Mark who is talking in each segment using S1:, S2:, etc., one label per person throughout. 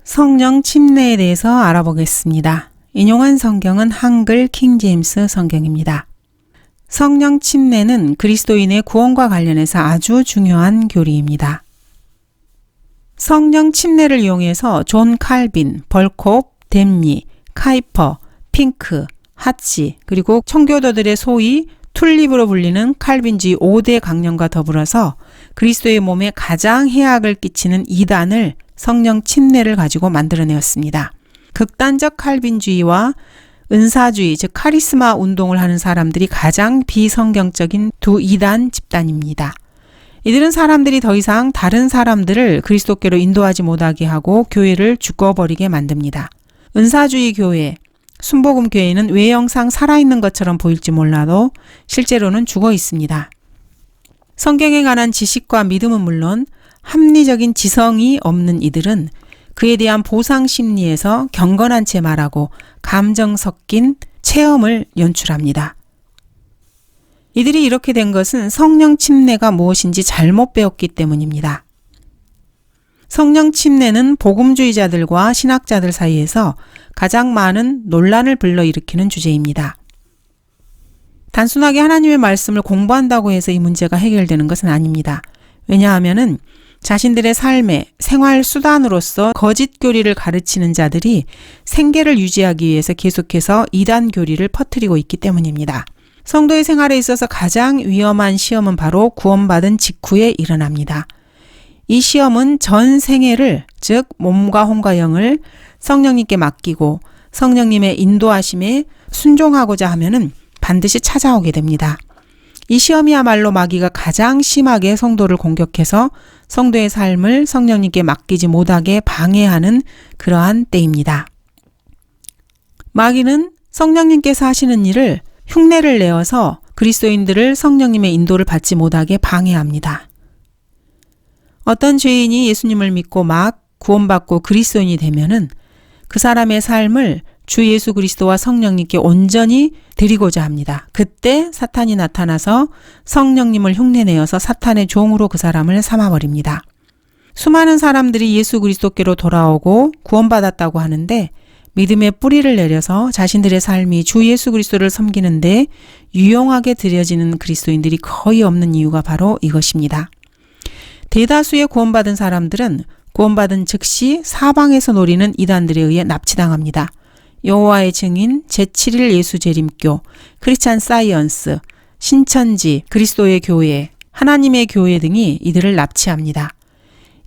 S1: 성령 침례에 대해서 알아보겠습니다. 인용한 성경은 한글 킹제임스 성경입니다. 성령 침례는 그리스도인의 구원과 관련해서 아주 중요한 교리입니다. 성령 침례를 이용해서 존 칼빈, 벌콥, 댐리, 카이퍼, 핑크, 핫시, 그리고 청교도들의 소위 툴립으로 불리는 칼빈주의 5대 강령과 더불어서 그리스도의 몸에 가장 해악을 끼치는 이단을 성령 침례를 가지고 만들어내었습니다. 극단적 칼빈주의와 은사주의, 즉 카리스마 운동을 하는 사람들이 가장 비성경적인 두 이단 집단입니다. 이들은 사람들이 더 이상 다른 사람들을 그리스도께로 인도하지 못하게 하고 교회를 죽어버리게 만듭니다. 은사주의 교회, 순복음 교회는 외형상 살아있는 것처럼 보일지 몰라도 실제로는 죽어 있습니다. 성경에 관한 지식과 믿음은 물론 합리적인 지성이 없는 이들은 그에 대한 보상 심리에서 경건한 채 말하고 감정 섞인 체험을 연출합니다. 이들이 이렇게 된 것은 성령 침례가 무엇인지 잘못 배웠기 때문입니다. 성령 침례는 복음주의자들과 신학자들 사이에서 가장 많은 논란을 불러일으키는 주제입니다. 단순하게 하나님의 말씀을 공부한다고 해서 이 문제가 해결되는 것은 아닙니다. 왜냐하면은 자신들의 삶의 생활 수단으로서 거짓 교리를 가르치는 자들이 생계를 유지하기 위해서 계속해서 이단 교리를 퍼뜨리고 있기 때문입니다. 성도의 생활에 있어서 가장 위험한 시험은 바로 구원받은 직후에 일어납니다. 이 시험은 전 생애를, 즉 몸과 혼과 영을 성령님께 맡기고 성령님의 인도하심에 순종하고자 하면은 반드시 찾아오게 됩니다. 이 시험이야말로 마귀가 가장 심하게 성도를 공격해서 성도의 삶을 성령님께 맡기지 못하게 방해하는 그러한 때입니다. 마귀는 성령님께서 하시는 일을 흉내를 내어서 그리스도인들을 성령님의 인도를 받지 못하게 방해합니다. 어떤 죄인이 예수님을 믿고 막 구원받고 그리스도인이 되면은 그 사람의 삶을 주 예수 그리스도와 성령님께 온전히 드리고자 합니다. 그때 사탄이 나타나서 성령님을 흉내내어서 사탄의 종으로 그 사람을 삼아버립니다. 수많은 사람들이 예수 그리스도께로 돌아오고 구원받았다고 하는데 믿음의 뿌리를 내려서 자신들의 삶이 주 예수 그리스도를 섬기는데 유용하게 드려지는 그리스도인들이 거의 없는 이유가 바로 이것입니다. 대다수의 구원받은 사람들은 구원받은 즉시 사방에서 노리는 이단들에 의해 납치당합니다. 여호와의 증인, 제7일 예수 재림교, 크리스찬 사이언스, 신천지, 그리스도의 교회, 하나님의 교회 등이 이들을 납치합니다.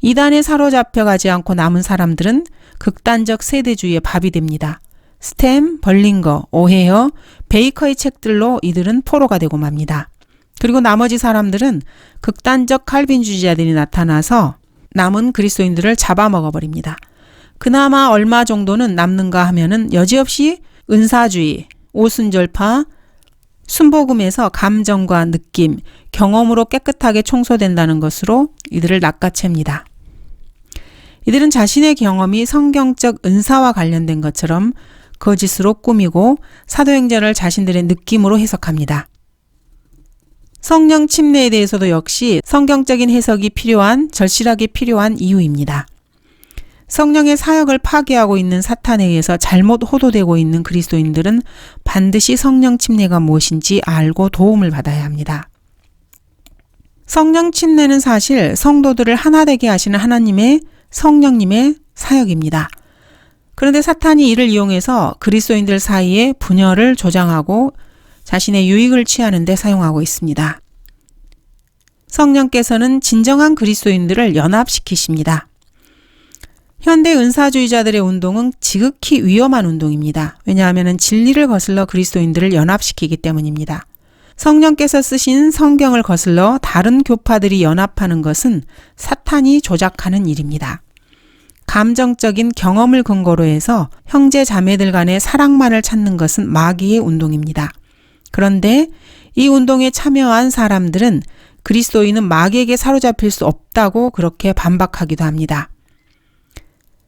S1: 이단에 사로잡혀가지 않고 남은 사람들은 극단적 세대주의의 밥이 됩니다. 스템, 벌링거, 오헤어, 베이커의 책들로 이들은 포로가 되고 맙니다. 그리고 나머지 사람들은 극단적 칼빈주의자들이 나타나서 남은 그리스도인들을 잡아먹어버립니다. 그나마 얼마 정도는 남는가 하면은 여지없이 은사주의, 오순절파, 순복음에서 감정과 느낌, 경험으로 깨끗하게 청소된다는 것으로 이들을 낚아챕니다. 이들은 자신의 경험이 성경적 은사와 관련된 것처럼 거짓으로 꾸미고 사도행전을 자신들의 느낌으로 해석합니다. 성령 침례에 대해서도 역시 성경적인 해석이 절실하게 필요한 이유입니다. 성령의 사역을 파괴하고 있는 사탄에 의해서 잘못 호도되고 있는 그리스도인들은 반드시 성령 침례가 무엇인지 알고 도움을 받아야 합니다. 성령 침례는 사실 성도들을 하나 되게 하시는 하나님의 성령님의 사역입니다. 그런데 사탄이 이를 이용해서 그리스도인들 사이에 분열을 조장하고 자신의 유익을 취하는 데 사용하고 있습니다. 성령께서는 진정한 그리스도인들을 연합시키십니다. 현대 은사주의자들의 운동은 지극히 위험한 운동입니다. 왜냐하면 진리를 거슬러 그리스도인들을 연합시키기 때문입니다. 성령께서 쓰신 성경을 거슬러 다른 교파들이 연합하는 것은 사탄이 조작하는 일입니다. 감정적인 경험을 근거로 해서 형제 자매들 간의 사랑만을 찾는 것은 마귀의 운동입니다. 그런데 이 운동에 참여한 사람들은 그리스도인은 마귀에게 사로잡힐 수 없다고 그렇게 반박하기도 합니다.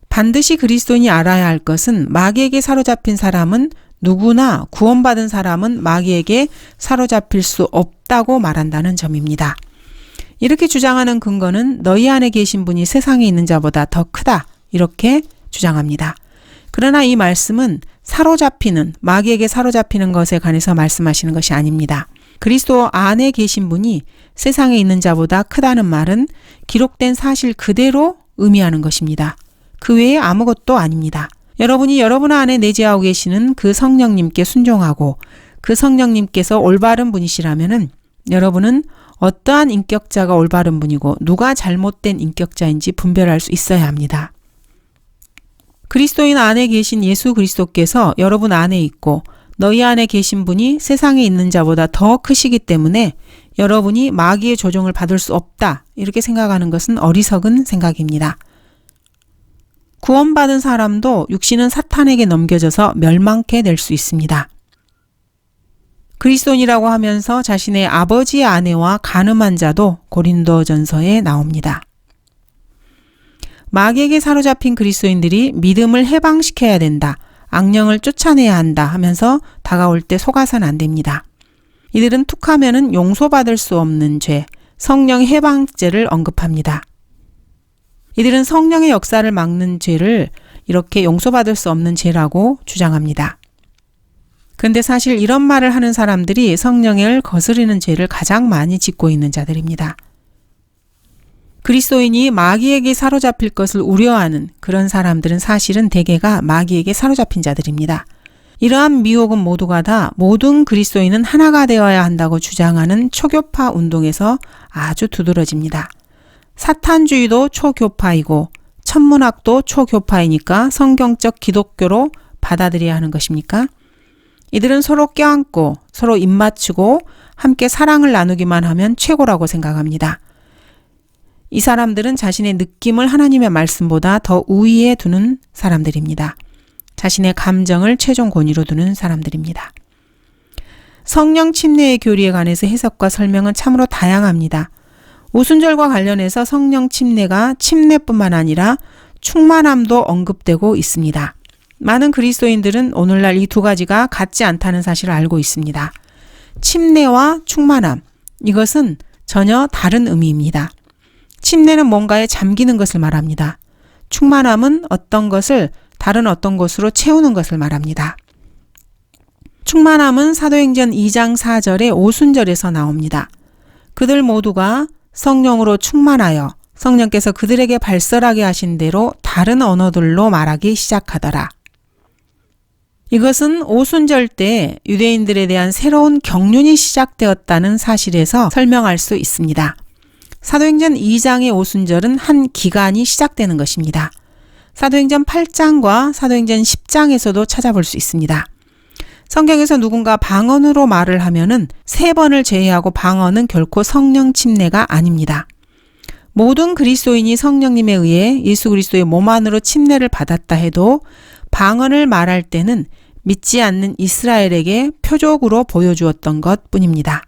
S1: 반드시 그리스도인이 알아야 할 것은 마귀에게 사로잡힌 사람은 누구나 구원받은 사람은 마귀에게 사로잡힐 수 없다고 말한다는 점입니다. 이렇게 주장하는 근거는 너희 안에 계신 분이 세상에 있는 자보다 더 크다. 이렇게 주장합니다. 그러나 이 말씀은 사로잡히는, 마귀에게 사로잡히는 것에 관해서 말씀하시는 것이 아닙니다. 그리스도 안에 계신 분이 세상에 있는 자보다 크다는 말은 기록된 사실 그대로 의미하는 것입니다. 그 외에 아무것도 아닙니다. 여러분이 여러분 안에 내재하고 계시는 그 성령님께 순종하고 그 성령님께서 올바른 분이시라면은 여러분은 어떠한 인격자가 올바른 분이고 누가 잘못된 인격자인지 분별할 수 있어야 합니다. 그리스도인 안에 계신 예수 그리스도께서 여러분 안에 있고 너희 안에 계신 분이 세상에 있는 자보다 더 크시기 때문에 여러분이 마귀의 조종을 받을 수 없다. 이렇게 생각하는 것은 어리석은 생각입니다. 구원받은 사람도 육신은 사탄에게 넘겨져서 멸망케 될 수 있습니다. 그리스도인이라고 하면서 자신의 아버지의 아내와 간음한 자도 고린도전서에 나옵니다. 마귀에게 사로잡힌 그리스도인들이 믿음을 해방시켜야 된다. 악령을 쫓아내야 한다 하면서 다가올 때 속아서는 안 됩니다. 이들은 툭하면은 용서받을 수 없는 죄, 성령 해방죄를 언급합니다. 이들은 성령의 역사를 막는 죄를 이렇게 용서받을 수 없는 죄라고 주장합니다. 그런데 사실 이런 말을 하는 사람들이 성령을 거스르는 죄를 가장 많이 짓고 있는 자들입니다. 그리스도인이 마귀에게 사로잡힐 것을 우려하는 그런 사람들은 사실은 대개가 마귀에게 사로잡힌 자들입니다. 이러한 미혹은 모두가 다 모든 그리스도인은 하나가 되어야 한다고 주장하는 초교파 운동에서 아주 두드러집니다. 사탄주의도 초교파이고 천문학도 초교파이니까 성경적 기독교로 받아들여야 하는 것입니까? 이들은 서로 껴안고 서로 입맞추고 함께 사랑을 나누기만 하면 최고라고 생각합니다. 이 사람들은 자신의 느낌을 하나님의 말씀보다 더 우위에 두는 사람들입니다. 자신의 감정을 최종 권위로 두는 사람들입니다. 성령 침례의 교리에 관해서 해석과 설명은 참으로 다양합니다. 오순절과 관련해서 성령 침례가 침례뿐만 아니라 충만함도 언급되고 있습니다. 많은 그리스도인들은 오늘날 이 두 가지가 같지 않다는 사실을 알고 있습니다. 침례와 충만함, 이것은 전혀 다른 의미입니다. 침례는 뭔가에 잠기는 것을 말합니다. 충만함은 어떤 것을 다른 어떤 것으로 채우는 것을 말합니다. 충만함은 사도행전 2장 4절의 오순절에서 나옵니다. 그들 모두가 성령으로 충만하여 성령께서 그들에게 발설하게 하신 대로 다른 언어들로 말하기 시작하더라. 이것은 오순절 때 유대인들에 대한 새로운 경륜이 시작되었다는 사실에서 설명할 수 있습니다. 사도행전 2장의 오순절은 한 기간이 시작되는 것입니다. 사도행전 8장과 사도행전 10장에서도 찾아볼 수 있습니다. 성경에서 누군가 방언으로 말을 하면은 3번을 제외하고 방언은 결코 성령 침례가 아닙니다. 모든 그리스도인이 성령님에 의해 예수 그리스도의 몸 안으로 침례를 받았다 해도 방언을 말할 때는 믿지 않는 이스라엘에게 표적으로 보여주었던 것 뿐입니다.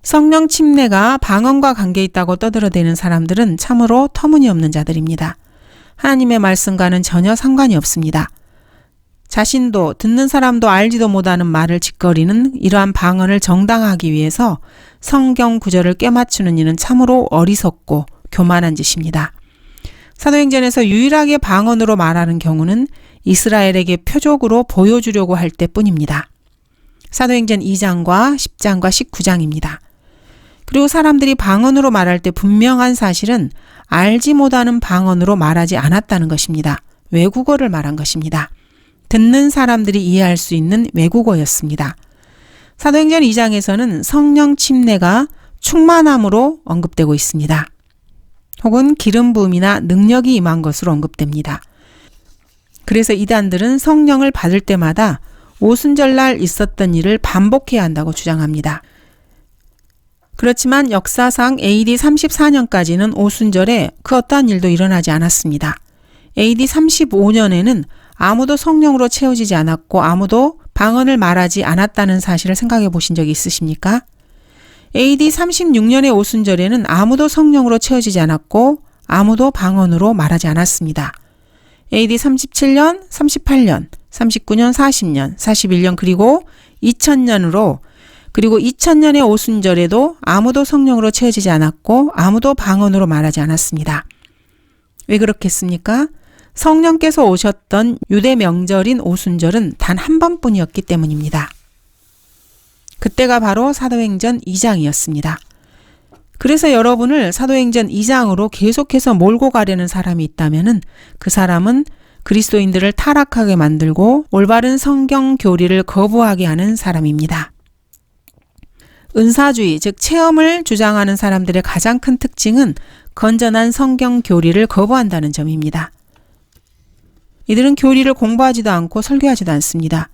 S1: 성령 침례가 방언과 관계 있다고 떠들어대는 사람들은 참으로 터무니없는 자들입니다. 하나님의 말씀과는 전혀 상관이 없습니다. 자신도 듣는 사람도 알지도 못하는 말을 짓거리는 이러한 방언을 정당화하기 위해서 성경 구절을 꿰맞추는 이는 참으로 어리석고 교만한 짓입니다. 사도행전에서 유일하게 방언으로 말하는 경우는 이스라엘에게 표적으로 보여주려고 할 때뿐입니다. 사도행전 2장과 10장과 19장입니다. 그리고 사람들이 방언으로 말할 때 분명한 사실은 알지 못하는 방언으로 말하지 않았다는 것입니다. 외국어를 말한 것입니다. 듣는 사람들이 이해할 수 있는 외국어였습니다. 사도행전 2장에서는 성령 침례가 충만함으로 언급되고 있습니다. 혹은 기름 부음이나 능력이 임한 것으로 언급됩니다. 그래서 이단들은 성령을 받을 때마다 오순절날 있었던 일을 반복해야 한다고 주장합니다. 그렇지만 역사상 AD 34년까지는 오순절에 그 어떠한 일도 일어나지 않았습니다. AD 35년에는 아무도 성령으로 채워지지 않았고 아무도 방언을 말하지 않았다는 사실을 생각해 보신 적이 있으십니까? AD 36년의 오순절에는 아무도 성령으로 채워지지 않았고 아무도 방언으로 말하지 않았습니다. AD 37년, 38년, 39년, 40년, 41년 그리고 2000년으로 그리고 2000년의 오순절에도 아무도 성령으로 채워지지 않았고 아무도 방언으로 말하지 않았습니다. 왜 그렇겠습니까? 성령께서 오셨던 유대 명절인 오순절은 단 한 번뿐이었기 때문입니다. 그때가 바로 사도행전 2장이었습니다. 그래서 여러분을 사도행전 2장으로 계속해서 몰고 가려는 사람이 있다면 그 사람은 그리스도인들을 타락하게 만들고 올바른 성경 교리를 거부하게 하는 사람입니다. 은사주의, 즉 체험을 주장하는 사람들의 가장 큰 특징은 건전한 성경 교리를 거부한다는 점입니다. 이들은 교리를 공부하지도 않고 설교하지도 않습니다.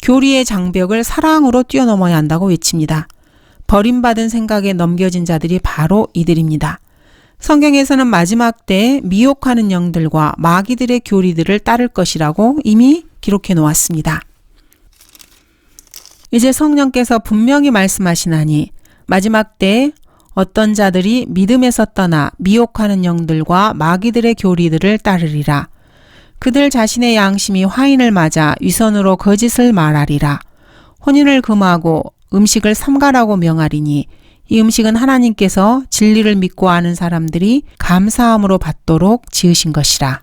S1: 교리의 장벽을 사랑으로 뛰어넘어야 한다고 외칩니다. 버림받은 생각에 넘겨진 자들이 바로 이들입니다. 성경에서는 마지막 때에 미혹하는 영들과 마귀들의 교리들을 따를 것이라고 이미 기록해 놓았습니다. 이제 성령께서 분명히 말씀하시나니 마지막 때에 어떤 자들이 믿음에서 떠나 미혹하는 영들과 마귀들의 교리들을 따르리라. 그들 자신의 양심이 화인을 맞아 위선으로 거짓을 말하리라. 혼인을 금하고 음식을 삼가라고 명하리니 이 음식은 하나님께서 진리를 믿고 아는 사람들이 감사함으로 받도록 지으신 것이라.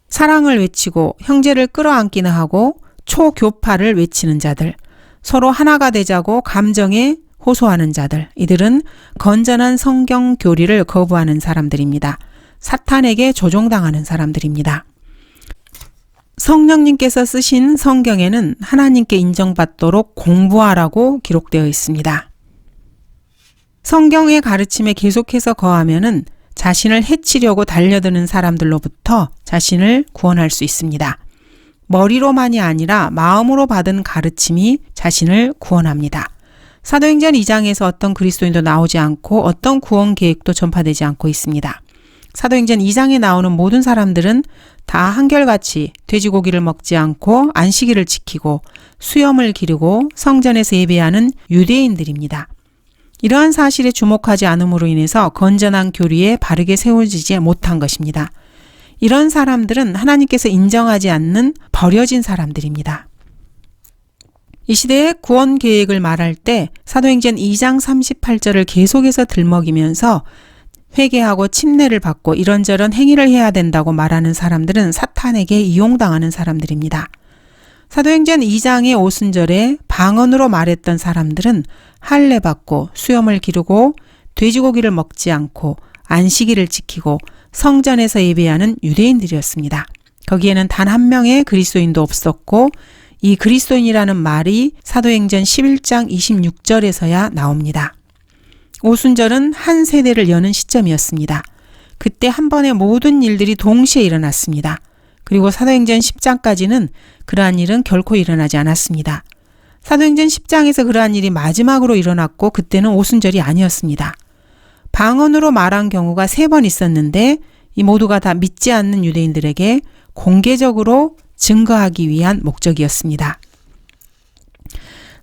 S1: 사랑을 외치고 형제를 끌어안기나 하고 초교파를 외치는 자들, 서로 하나가 되자고 감정에 호소하는 자들, 이들은 건전한 성경 교리를 거부하는 사람들입니다. 사탄에게 조종당하는 사람들입니다. 성령님께서 쓰신 성경에는 하나님께 인정받도록 공부하라고 기록되어 있습니다. 성경의 가르침에 계속해서 거하면은 자신을 해치려고 달려드는 사람들로부터 자신을 구원할 수 있습니다. 머리로만이 아니라 마음으로 받은 가르침이 자신을 구원합니다. 사도행전 2장에서 어떤 그리스도인도 나오지 않고 어떤 구원 계획도 전파되지 않고 있습니다. 사도행전 2장에 나오는 모든 사람들은 다 한결같이 돼지고기를 먹지 않고 안식일을 지키고 수염을 기르고 성전에서 예배하는 유대인들입니다. 이러한 사실에 주목하지 않음으로 인해서 건전한 교리에 바르게 세워지지 못한 것입니다. 이런 사람들은 하나님께서 인정하지 않는 버려진 사람들입니다. 이 시대의 구원 계획을 말할 때 사도행전 2장 38절을 계속해서 들먹이면서 회개하고 침례를 받고 이런저런 행위를 해야 된다고 말하는 사람들은 사탄에게 이용당하는 사람들입니다. 사도행전 2장의 오순절에 방언으로 말했던 사람들은 할례 받고 수염을 기르고 돼지고기를 먹지 않고 안식일을 지키고 성전에서 예배하는 유대인들이었습니다. 거기에는 단 한 명의 그리스도인도 없었고 이 그리스도인이라는 말이 사도행전 11장 26절에서야 나옵니다. 오순절은 한 세대를 여는 시점이었습니다. 그때 한 번에 모든 일들이 동시에 일어났습니다. 그리고 사도행전 10장까지는 그러한 일은 결코 일어나지 않았습니다. 사도행전 10장에서 그러한 일이 마지막으로 일어났고 그때는 오순절이 아니었습니다. 방언으로 말한 경우가 3번 있었는데 이 모두가 다 믿지 않는 유대인들에게 공개적으로 증거하기 위한 목적이었습니다.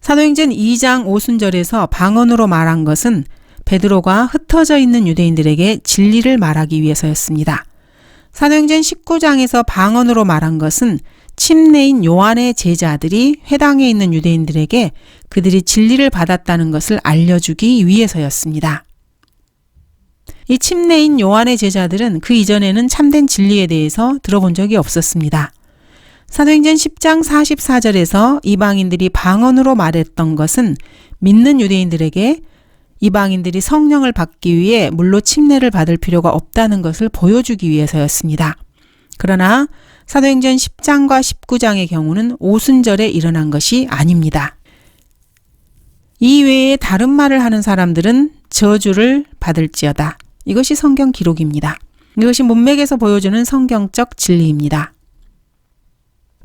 S1: 사도행전 2장 오순절에서 방언으로 말한 것은 베드로가 흩어져 있는 유대인들에게 진리를 말하기 위해서였습니다. 사도행전 19장에서 방언으로 말한 것은 침례인 요한의 제자들이 회당에 있는 유대인들에게 그들이 진리를 받았다는 것을 알려주기 위해서였습니다. 이 침례인 요한의 제자들은 그 이전에는 참된 진리에 대해서 들어본 적이 없었습니다. 사도행전 10장 44절에서 이방인들이 방언으로 말했던 것은 믿는 유대인들에게 이방인들이 성령을 받기 위해 물로 침례를 받을 필요가 없다는 것을 보여주기 위해서였습니다. 그러나 사도행전 10장과 19장의 경우는 오순절에 일어난 것이 아닙니다. 이 외에 다른 말을 하는 사람들은 저주를 받을지어다. 이것이 성경 기록입니다. 이것이 문맥에서 보여주는 성경적 진리입니다.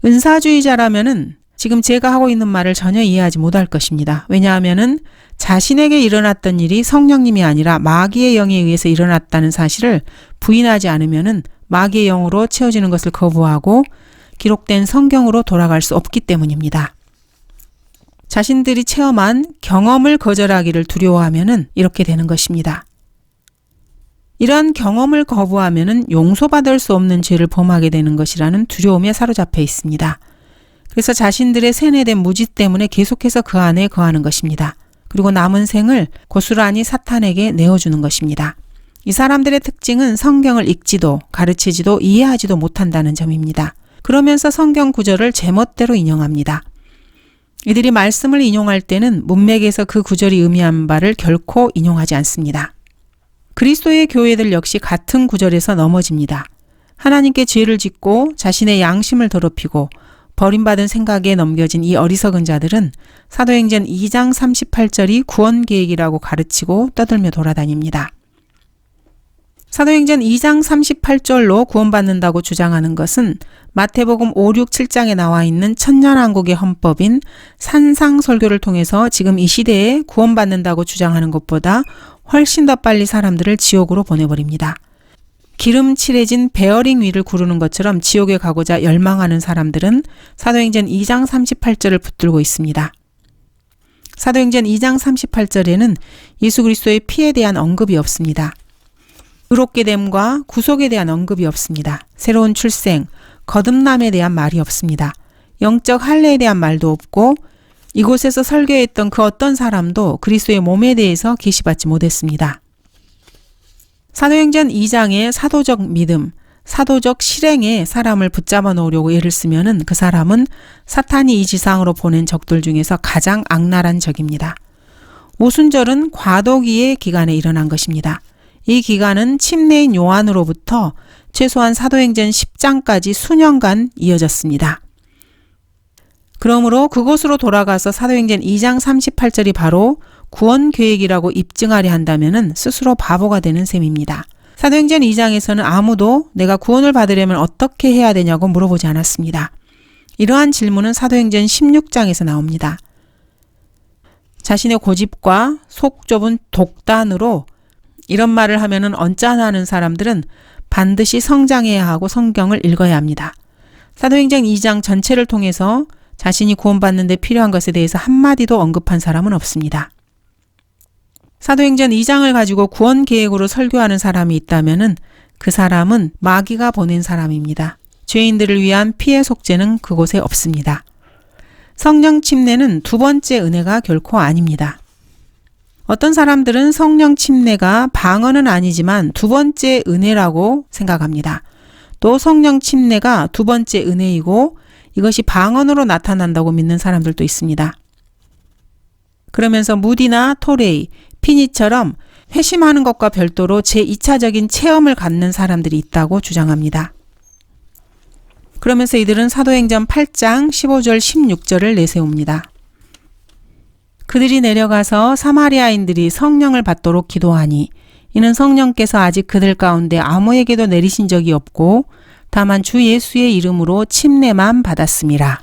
S1: 은사주의자라면은 지금 제가 하고 있는 말을 전혀 이해하지 못할 것입니다. 왜냐하면은 자신에게 일어났던 일이 성령님이 아니라 마귀의 영에 의해서 일어났다는 사실을 부인하지 않으면은 마귀의 영으로 채워지는 것을 거부하고 기록된 성경으로 돌아갈 수 없기 때문입니다. 자신들이 체험한 경험을 거절하기를 두려워하면은 이렇게 되는 것입니다. 이러한 경험을 거부하면은 용서받을 수 없는 죄를 범하게 되는 것이라는 두려움에 사로잡혀 있습니다. 그래서 자신들의 세뇌된 무지 때문에 계속해서 그 안에 거하는 것입니다. 그리고 남은 생을 고스란히 사탄에게 내어주는 것입니다. 이 사람들의 특징은 성경을 읽지도 가르치지도 이해하지도 못한다는 점입니다. 그러면서 성경 구절을 제멋대로 인용합니다. 이들이 말씀을 인용할 때는 문맥에서 그 구절이 의미한 바를 결코 인용하지 않습니다. 그리스도의 교회들 역시 같은 구절에서 넘어집니다. 하나님께 죄를 짓고 자신의 양심을 더럽히고 버림받은 생각에 넘겨진 이 어리석은 자들은 사도행전 2장 38절이 구원 계획이라고 가르치고 떠들며 돌아다닙니다. 사도행전 2장 38절로 구원받는다고 주장하는 것은 마태복음 5, 6, 7장에 나와 있는 천년왕국의 헌법인 산상설교를 통해서 지금 이 시대에 구원받는다고 주장하는 것보다 훨씬 더 빨리 사람들을 지옥으로 보내버립니다. 기름 칠해진 베어링 위를 구르는 것처럼 지옥에 가고자 열망하는 사람들은 사도행전 2장 38절을 붙들고 있습니다. 사도행전 2장 38절에는 예수 그리스도의 피에 대한 언급이 없습니다. 의롭게 됨과 구속에 대한 언급이 없습니다. 새로운 출생, 거듭남에 대한 말이 없습니다. 영적 할례에 대한 말도 없고 이곳에서 설교했던 그 어떤 사람도 그리스도의 몸에 대해서 계시받지 못했습니다. 사도행전 2장의 사도적 믿음, 사도적 실행에 사람을 붙잡아 놓으려고 애를 쓰면은 그 사람은 사탄이 이 지상으로 보낸 적들 중에서 가장 악랄한 적입니다. 오순절은 과도기의 기간에 일어난 것입니다. 이 기간은 침례인 요한으로부터 최소한 사도행전 10장까지 수년간 이어졌습니다. 그러므로 그곳으로 돌아가서 사도행전 2장 38절이 바로 구원 계획이라고 입증하려 한다면은 스스로 바보가 되는 셈입니다. 사도행전 2장에서는 아무도 내가 구원을 받으려면 어떻게 해야 되냐고 물어보지 않았습니다. 이러한 질문은 사도행전 16장에서 나옵니다. 자신의 고집과 속 좁은 독단으로 이런 말을 하면은 언짢아하는 사람들은 반드시 성장해야 하고 성경을 읽어야 합니다. 사도행전 2장 전체를 통해서 자신이 구원받는 데 필요한 것에 대해서 한마디도 언급한 사람은 없습니다. 사도행전 2장을 가지고 구원 계획으로 설교하는 사람이 있다면은 그 사람은 마귀가 보낸 사람입니다. 죄인들을 위한 피의 속죄는 그곳에 없습니다. 성령 침례는 두 번째 은혜가 결코 아닙니다. 어떤 사람들은 성령 침례가 방언은 아니지만 두 번째 은혜라고 생각합니다. 또 성령 침례가 두 번째 은혜이고 이것이 방언으로 나타난다고 믿는 사람들도 있습니다. 그러면서 무디나 토레이, 피니처럼 회심하는 것과 별도로 제2차적인 체험을 갖는 사람들이 있다고 주장합니다. 그러면서 이들은 사도행전 8장 15절 16절을 내세웁니다. 그들이 내려가서 사마리아인들이 성령을 받도록 기도하니 이는 성령께서 아직 그들 가운데 아무에게도 내리신 적이 없고 다만 주 예수의 이름으로 침례만 받았음이라.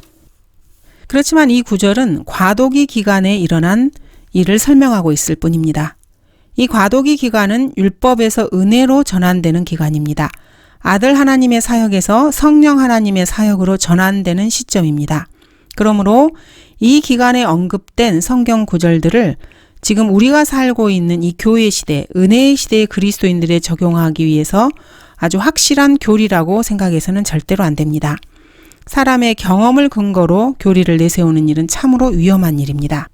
S1: 그렇지만 이 구절은 과도기 기간에 일어난 일을 설명하고 있을 뿐입니다. 이 과도기 기간은 율법에서 은혜로 전환되는 기간입니다. 아들 하나님의 사역에서 성령 하나님의 사역으로 전환되는 시점입니다. 그러므로 이 기간에 언급된 성경 구절들을 지금 우리가 살고 있는 이 교회 시대, 은혜의 시대의 그리스도인들에 적용하기 위해서 아주 확실한 교리라고 생각해서는 절대로 안 됩니다. 사람의 경험을 근거로 교리를 내세우는 일은 참으로 위험한 일입니다.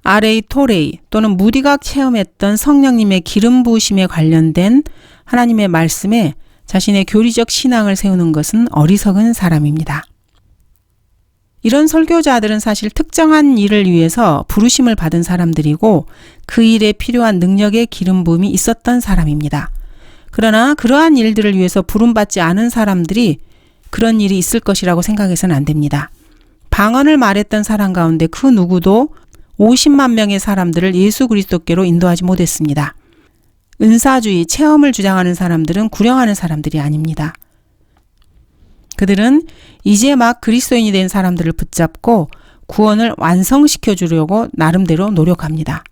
S1: R.A. 토레이 또는 무디가 체험했던 성령님의 기름 부으심에 관련된 하나님의 말씀에 자신의 교리적 신앙을 세우는 것은 어리석은 사람입니다. 이런 설교자들은 사실 특정한 일을 위해서 부르심을 받은 사람들이고 그 일에 필요한 능력의 기름 부음이 있었던 사람입니다. 그러나 그러한 일들을 위해서 부름받지 않은 사람들이 그런 일이 있을 것이라고 생각해서는 안 됩니다. 방언을 말했던 사람 가운데 그 누구도 50만 명의 사람들을 예수 그리스도께로 인도하지 못했습니다. 은사주의, 체험을 주장하는 사람들은 구령하는 사람들이 아닙니다. 그들은 이제 막 그리스도인이 된 사람들을 붙잡고 구원을 완성시켜 주려고 나름대로 노력합니다.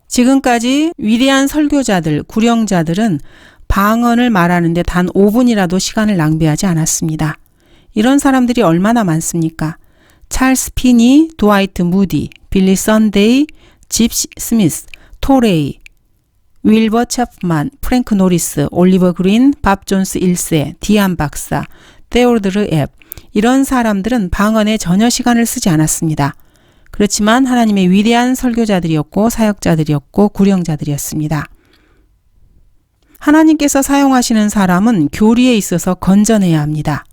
S1: 지금까지 위대한 설교자들, 구령자들은 방언을 말하는데 단 5분이라도 시간을 낭비하지 않았습니다. 이런 사람들이 얼마나 많습니까? 찰스 피니, 드와이트 무디, 빌리 선데이, 집시 스미스, 토레이, 윌버 챕만, 프랭크 노리스, 올리버 그린, 밥 존스 1세, 디안 박사, 테오드르 앱 이런 사람들은 방언에 전혀 시간을 쓰지 않았습니다. 그렇지만 하나님의 위대한 설교자들이었고 사역자들이었고 구령자들이었습니다. 하나님께서 사용하시는 사람은 교리에 있어서 건전해야 합니다.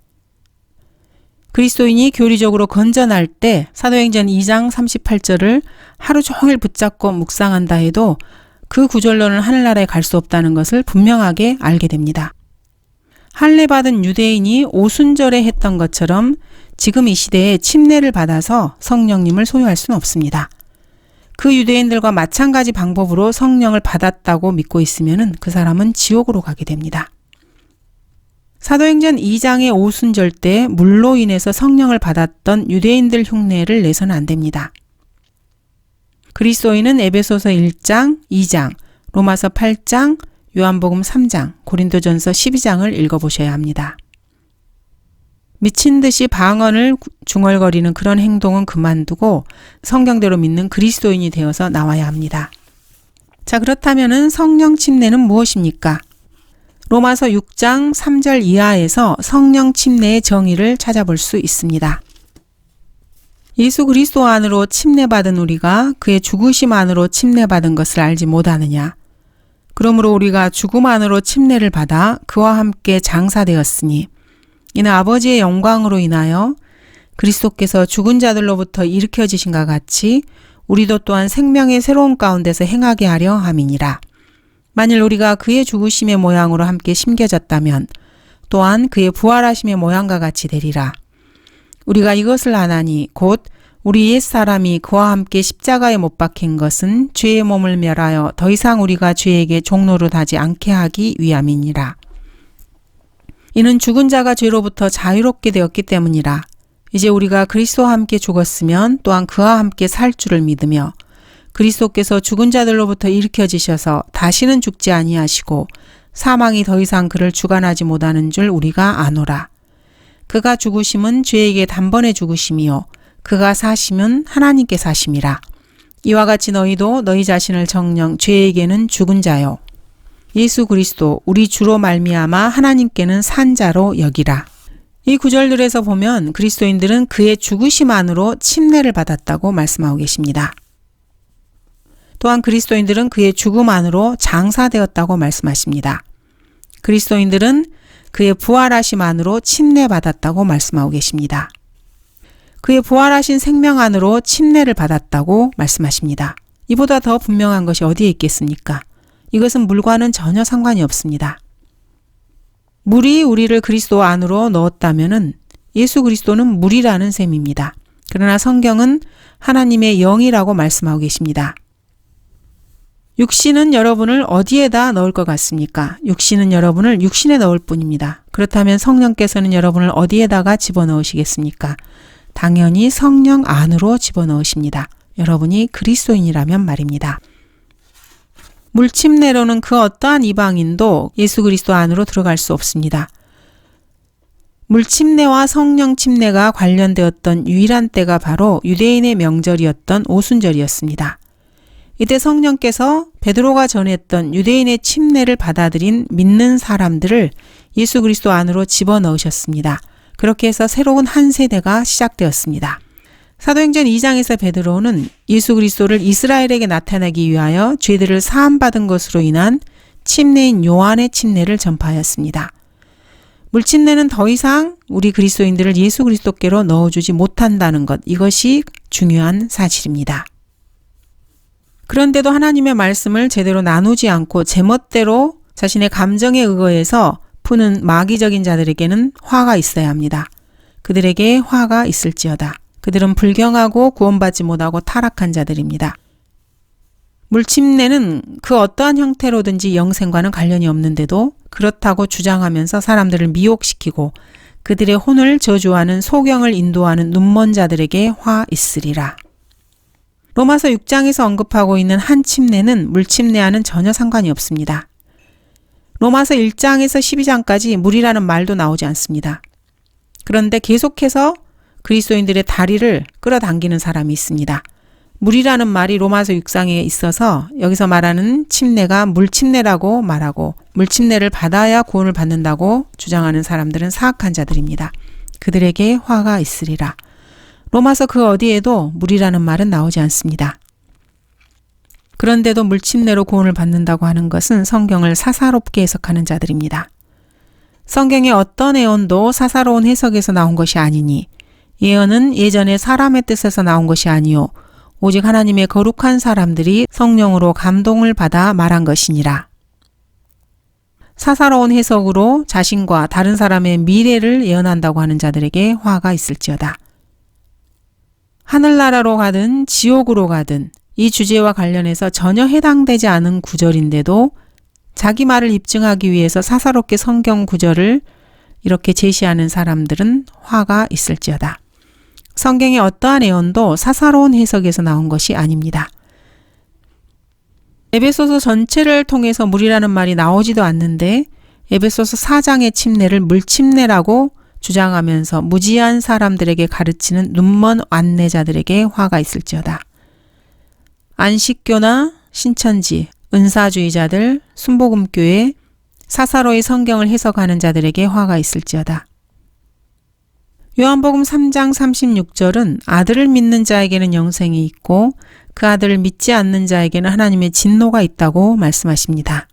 S1: 그리스도인이 교리적으로 건전할 때 사도행전 2장 38절을 하루 종일 붙잡고 묵상한다 해도 그 구절로는 하늘나라에 갈 수 없다는 것을 분명하게 알게 됩니다. 할례받은 유대인이 오순절에 했던 것처럼 지금 이 시대에 침례를 받아서 성령님을 소유할 수는 없습니다. 그 유대인들과 마찬가지 방법으로 성령을 받았다고 믿고 있으면 그 사람은 지옥으로 가게 됩니다. 사도행전 2장의 오순절 때 물로 인해서 성령을 받았던 유대인들 흉내를 내서는 안 됩니다. 그리스도인은 에베소서 1장, 2장, 로마서 8장, 요한복음 3장, 고린도전서 12장을 읽어보셔야 합니다. 미친 듯이 방언을 중얼거리는 그런 행동은 그만두고 성경대로 믿는 그리스도인이 되어서 나와야 합니다. 자, 그렇다면 성령 침례는 무엇입니까? 로마서 6장 3절 이하에서 성령 침례의 정의를 찾아볼 수 있습니다. 예수 그리스도 안으로 침례받은 우리가 그의 죽으심 안으로 침례받은 것을 알지 못하느냐? 그러므로 우리가 죽음 안으로 침례를 받아 그와 함께 장사되었으니 이는 아버지의 영광으로 인하여 그리스도께서 죽은 자들로부터 일으켜지신과 같이 우리도 또한 생명의 새로운 가운데서 행하게 하려 함이니라. 만일 우리가 그의 죽으심의 모양으로 함께 심겨졌다면 또한 그의 부활하심의 모양과 같이 되리라. 우리가 이것을 아나니 곧 우리 옛사람이 그와 함께 십자가에 못 박힌 것은 죄의 몸을 멸하여 더 이상 우리가 죄에게 종노릇하지 않게 하기 위함이니라. 이는 죽은 자가 죄로부터 자유롭게 되었기 때문이라. 이제 우리가 그리스도와 함께 죽었으면 또한 그와 함께 살 줄을 믿으며 그리스도께서 죽은 자들로부터 일으켜지셔서 다시는 죽지 아니하시고 사망이 더 이상 그를 주관하지 못하는 줄 우리가 아노라. 그가 죽으심은 죄에게 단번에 죽으심이요 그가 사심은 하나님께 사심이라. 이와 같이 너희도 너희 자신을 정녕 죄에게는 죽은 자요 예수 그리스도 우리 주로 말미암아 하나님께는 산 자로 여기라. 이 구절들에서 보면 그리스도인들은 그의 죽으심 안으로 침례를 받았다고 말씀하고 계십니다. 또한 그리스도인들은 그의 죽음 안으로 장사되었다고 말씀하십니다. 그리스도인들은 그의 부활하심 안으로 침례받았다고 말씀하고 계십니다. 그의 부활하신 생명 안으로 침례를 받았다고 말씀하십니다. 이보다 더 분명한 것이 어디에 있겠습니까? 이것은 물과는 전혀 상관이 없습니다. 물이 우리를 그리스도 안으로 넣었다면 예수 그리스도는 물이라는 셈입니다. 그러나 성경은 하나님의 영이라고 말씀하고 계십니다. 육신은 여러분을 어디에다 넣을 것 같습니까? 육신은 여러분을 육신에 넣을 뿐입니다. 그렇다면 성령께서는 여러분을 어디에다가 집어넣으시겠습니까? 당연히 성령 안으로 집어넣으십니다. 여러분이 그리스도인이라면 말입니다. 물침례로는 그 어떠한 이방인도 예수 그리스도 안으로 들어갈 수 없습니다. 물침례와 성령 침례가 관련되었던 유일한 때가 바로 유대인의 명절이었던 오순절이었습니다. 이때 성령께서 베드로가 전했던 유대인의 침례를 받아들인 믿는 사람들을 예수 그리스도 안으로 집어넣으셨습니다. 그렇게 해서 새로운 한 세대가 시작되었습니다. 사도행전 2장에서 베드로는 예수 그리스도를 이스라엘에게 나타내기 위하여 죄들을 사함받은 것으로 인한 침례인 요한의 침례를 전파하였습니다. 물침례는 더 이상 우리 그리스도인들을 예수 그리스도께로 넣어주지 못한다는 것, 이것이 중요한 사실입니다. 그런데도 하나님의 말씀을 제대로 나누지 않고 제멋대로 자신의 감정에 의거해서 푸는 마귀적인 자들에게는 화가 있어야 합니다. 그들에게 화가 있을지어다. 그들은 불경하고 구원받지 못하고 타락한 자들입니다. 물침례는 그 어떠한 형태로든지 영생과는 관련이 없는데도 그렇다고 주장하면서 사람들을 미혹시키고 그들의 혼을 저주하는 소경을 인도하는 눈먼 자들에게 화 있으리라. 로마서 6장에서 언급하고 있는 한 침례는 물침례와는 전혀 상관이 없습니다. 로마서 1장에서 12장까지 물이라는 말도 나오지 않습니다. 그런데 계속해서 그리스도인들의 다리를 끌어당기는 사람이 있습니다. 물이라는 말이 로마서 6장에 있어서 여기서 말하는 침례가 물침례라고 말하고 물침례를 받아야 구원을 받는다고 주장하는 사람들은 사악한 자들입니다. 그들에게 화가 있으리라. 로마서 그 어디에도 물이라는 말은 나오지 않습니다. 그런데도 물침례로 구원을 받는다고 하는 것은 성경을 사사롭게 해석하는 자들입니다. 성경의 어떤 예언도 사사로운 해석에서 나온 것이 아니니 예언은 예전에 사람의 뜻에서 나온 것이 아니요 오직 하나님의 거룩한 사람들이 성령으로 감동을 받아 말한 것이니라. 사사로운 해석으로 자신과 다른 사람의 미래를 예언한다고 하는 자들에게 화가 있을지어다. 하늘나라로 가든 지옥으로 가든 이 주제와 관련해서 전혀 해당되지 않은 구절인데도 자기 말을 입증하기 위해서 사사롭게 성경 구절을 이렇게 제시하는 사람들은 화가 있을지어다. 성경의 어떠한 예언도 사사로운 해석에서 나온 것이 아닙니다. 에베소서 전체를 통해서 물이라는 말이 나오지도 않는데 에베소서 4장의 침례를 물침례라고 주장하면서 무지한 사람들에게 가르치는 눈먼 안내자들에게 화가 있을지어다. 안식교나 신천지, 은사주의자들, 순복음교회, 사사로이 성경을 해석하는 자들에게 화가 있을지어다. 요한복음 3장 36절은 아들을 믿는 자에게는 영생이 있고 그 아들을 믿지 않는 자에게는 하나님의 진노가 있다고 말씀하십니다.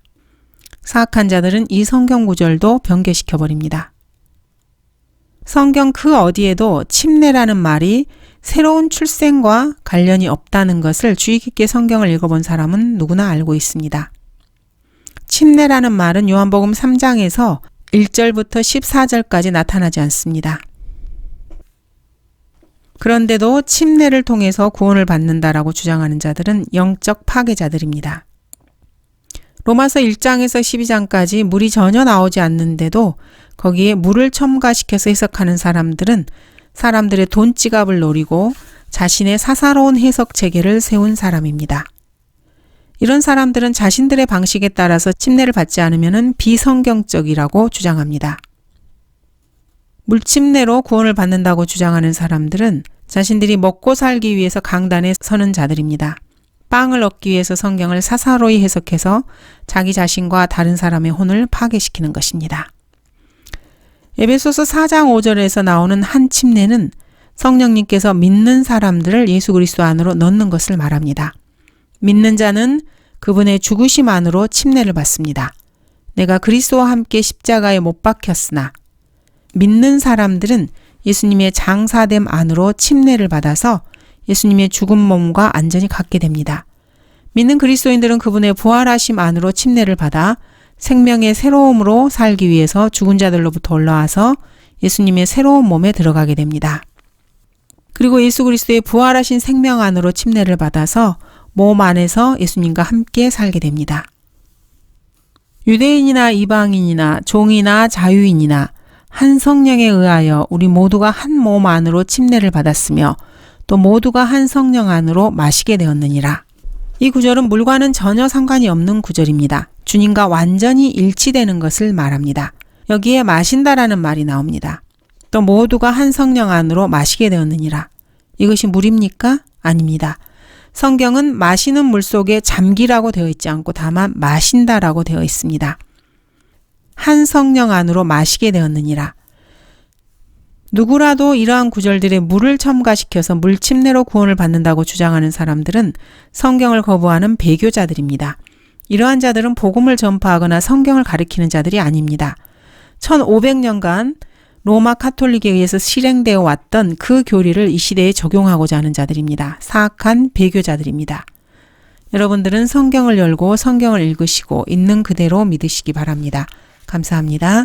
S1: 사악한 자들은 이 성경 구절도 변개시켜버립니다. 성경 그 어디에도 침례라는 말이 새로운 출생과 관련이 없다는 것을 주의 깊게 성경을 읽어본 사람은 누구나 알고 있습니다. 침례라는 말은 요한복음 3장에서 1절부터 14절까지 나타나지 않습니다. 그런데도 침례를 통해서 구원을 받는다라고 주장하는 자들은 영적 파괴자들입니다. 로마서 1장에서 12장까지 물이 전혀 나오지 않는데도 거기에 물을 첨가시켜서 해석하는 사람들은 사람들의 돈지갑을 노리고 자신의 사사로운 해석 체계를 세운 사람입니다. 이런 사람들은 자신들의 방식에 따라서 침례를 받지 않으면 비성경적이라고 주장합니다. 물침례로 구원을 받는다고 주장하는 사람들은 자신들이 먹고 살기 위해서 강단에 서는 자들입니다. 빵을 얻기 위해서 성경을 사사로이 해석해서 자기 자신과 다른 사람의 혼을 파괴시키는 것입니다. 에베소서 4장 5절에서 나오는 한 침례는 성령님께서 믿는 사람들을 예수 그리스도 안으로 넣는 것을 말합니다. 믿는 자는 그분의 죽으심 안으로 침례를 받습니다. 내가 그리스도와 함께 십자가에 못 박혔으나 믿는 사람들은 예수님의 장사됨 안으로 침례를 받아서 예수님의 죽은 몸과 안전히 갖게 됩니다. 믿는 그리스도인들은 그분의 부활하심 안으로 침례를 받아 생명의 새로움으로 살기 위해서 죽은 자들로부터 올라와서 예수님의 새로운 몸에 들어가게 됩니다. 그리고 예수 그리스도의 부활하신 생명 안으로 침례를 받아서 몸 안에서 예수님과 함께 살게 됩니다. 유대인이나 이방인이나 종이나 자유인이나 한 성령에 의하여 우리 모두가 한 몸 안으로 침례를 받았으며 또 모두가 한 성령 안으로 마시게 되었느니라. 이 구절은 물과는 전혀 상관이 없는 구절입니다. 주님과 완전히 일치되는 것을 말합니다. 여기에 마신다라는 말이 나옵니다. 또 모두가 한 성령 안으로 마시게 되었느니라. 이것이 물입니까? 아닙니다. 성경은 마시는 물 속에 잠기라고 되어 있지 않고 다만 마신다라고 되어 있습니다. 한 성령 안으로 마시게 되었느니라. 누구라도 이러한 구절들에 물을 첨가시켜서 물침례로 구원을 받는다고 주장하는 사람들은 성경을 거부하는 배교자들입니다. 이러한 자들은 복음을 전파하거나 성경을 가리키는 자들이 아닙니다. 1500년간 로마 카톨릭에 의해서 실행되어 왔던 그 교리를 이 시대에 적용하고자 하는 자들입니다. 사악한 배교자들입니다. 여러분들은 성경을 열고 성경을 읽으시고 있는 그대로 믿으시기 바랍니다. 감사합니다.